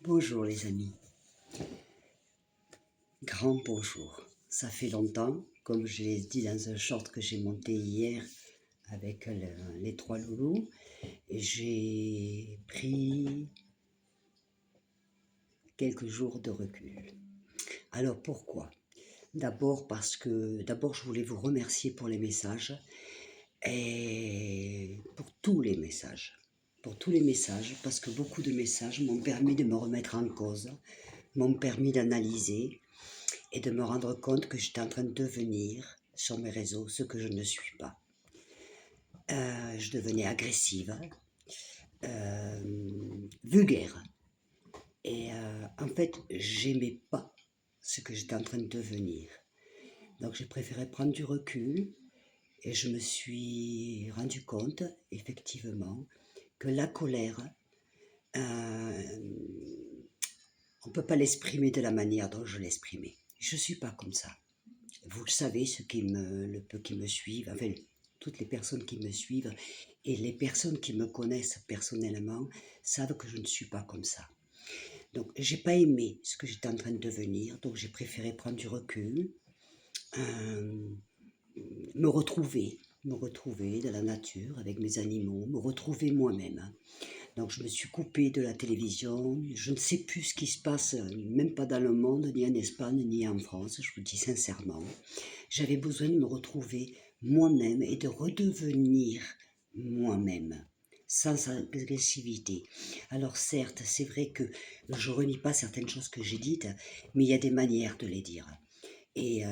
Bonjour les amis, grand bonjour. Ça fait longtemps, comme je l'ai dit dans un short que j'ai monté hier avec les trois loulous, et j'ai pris quelques jours de recul. Alors pourquoi? D'abord parce que je voulais vous remercier pour les messages et pour tous les messages, parce que beaucoup de messages m'ont permis de me remettre en cause, m'ont permis d'analyser et de me rendre compte que j'étais en train de devenir sur mes réseaux ce que je ne suis pas. Je devenais agressive, vulgaire. Et en fait, j'aimais pas ce que j'étais en train de devenir. Donc j'ai préféré prendre du recul et je me suis rendu compte, effectivement, que la colère, on ne peut pas l'exprimer de la manière dont je l'exprimais. Je ne suis pas comme ça. Vous le savez, le peu qui me suivent, enfin, toutes les personnes qui me suivent et les personnes qui me connaissent personnellement savent que je ne suis pas comme ça. Donc, j'ai pas aimé ce que j'étais en train de devenir, donc j'ai préféré prendre du recul, euh, me retrouver dans la nature avec mes animaux, me retrouver moi-même. Donc je me suis coupée de la télévision, je ne sais plus ce qui se passe, même pas dans le monde, ni en Espagne, ni en France, je vous dis sincèrement. J'avais besoin de me retrouver moi-même et de redevenir moi-même, sans agressivité. Alors certes, c'est vrai que je renie pas certaines choses que j'ai dites, mais il y a des manières de les dire. Et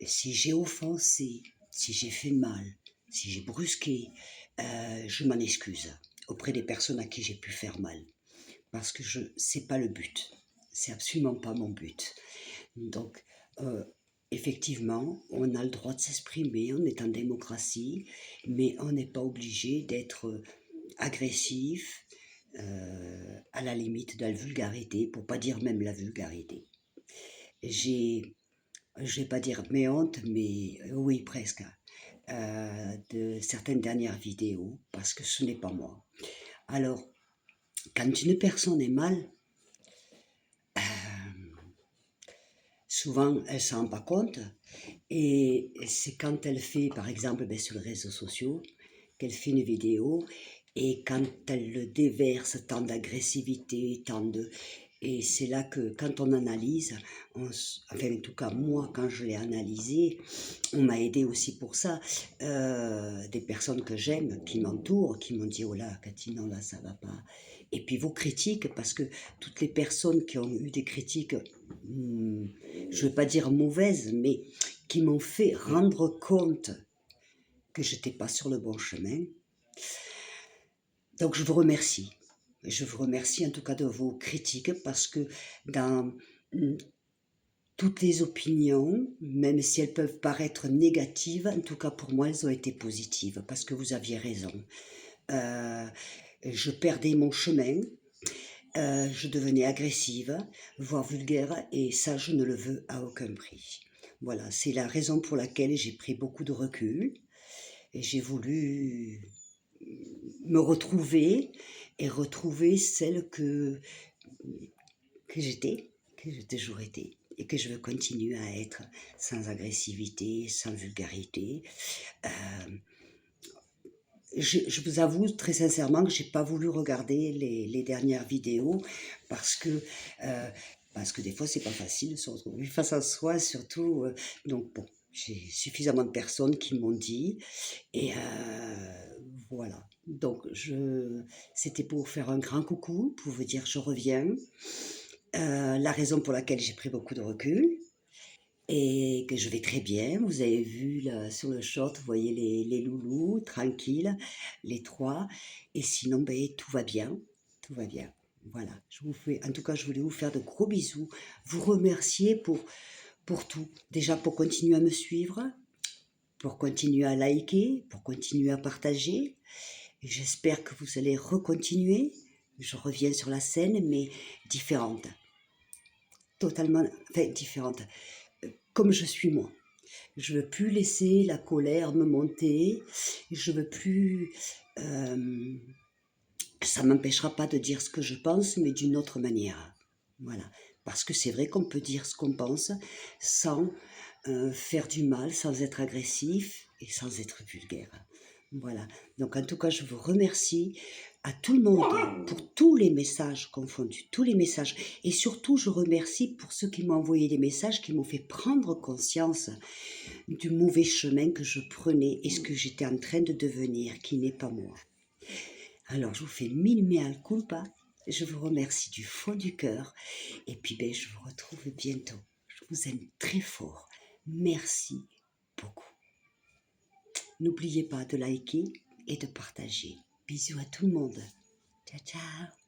si j'ai offensé, si j'ai fait mal, si j'ai brusqué, je m'en excuse auprès des personnes à qui j'ai pu faire mal. Parce que c'est pas le but. C'est absolument pas mon but. Donc, euh, effectivement, on a le droit de s'exprimer, on est en démocratie, mais on n'est pas obligé d'être agressif, à la limite de la vulgarité, pour pas dire même la vulgarité. J'ai, je vais pas dire mes hontes, mais oui, presque, de certaines dernières vidéos, parce que ce n'est pas moi. Alors, quand une personne est mal, souvent elle ne s'en rend pas compte, et c'est quand elle fait, par exemple, sur les réseaux sociaux, qu'elle fait une vidéo, et quand elle le déverse, tant d'agressivité, tant de... Et c'est là que, quand on analyse, enfin, en tout cas, moi, quand je l'ai analysé, on m'a aidé aussi pour ça. Des personnes que j'aime, qui m'entourent, qui m'ont dit: «Oh là, Cathy, non, là, ça va pas.» Et puis vos critiques, parce que toutes les personnes qui ont eu des critiques, je ne veux pas dire mauvaises, mais qui m'ont fait rendre compte que je n'étais pas sur le bon chemin. Donc je vous remercie. Je vous remercie en tout cas de vos critiques, parce que dans toutes les opinions, même si elles peuvent paraître négatives, en tout cas pour moi, elles ont été positives, parce que vous aviez raison. Euh, je perdais mon chemin, je devenais agressive, voire vulgaire, et ça, je ne le veux à aucun prix. Voilà, c'est la raison pour laquelle j'ai pris beaucoup de recul, et j'ai voulu me retrouver, et retrouver celle que j'ai toujours été, et que je veux continuer à être, sans agressivité, sans vulgarité. Euh, je vous avoue très sincèrement que j'ai pas voulu regarder les dernières vidéos, parce que euh, des fois c'est pas facile de se retrouver face à soi, surtout. Donc bon, j'ai suffisamment de personnes qui m'ont dit, et voilà. Donc c'était pour vous faire un grand coucou, pour vous dire je reviens. La raison pour laquelle j'ai pris beaucoup de recul, et que je vais très bien. Vous avez vu là, sur le short, vous voyez les loulous, tranquilles, les trois. Et sinon, ben, tout va bien. Tout va bien. Voilà. En tout cas, je voulais vous faire de gros bisous. Vous remercier pour tout. Déjà, pour continuer à me suivre, pour continuer à liker, pour continuer à partager. Et j'espère que vous allez recontinuer. Je reviens sur la scène, mais différente. Totalement, enfin, différente. Comme je suis moi. Je veux plus laisser la colère me monter. Je veux plus Ça ne m'empêchera pas de dire ce que je pense, mais d'une autre manière. Voilà. Parce que c'est vrai qu'on peut dire ce qu'on pense sans faire du mal, sans être agressif et sans être vulgaire. Voilà. Donc en tout cas, je vous remercie à tout le monde pour tous les messages confondus, tous les messages. Et surtout, je remercie pour ceux qui m'ont envoyé des messages, qui m'ont fait prendre conscience du mauvais chemin que je prenais et ce que j'étais en train de devenir, qui n'est pas moi. Alors, je vous fais mille mea culpa. Je vous remercie du fond du cœur. Et puis, je vous retrouve bientôt. Je vous aime très fort. Merci beaucoup. N'oubliez pas de liker et de partager. Bisous à tout le monde. Ciao, ciao.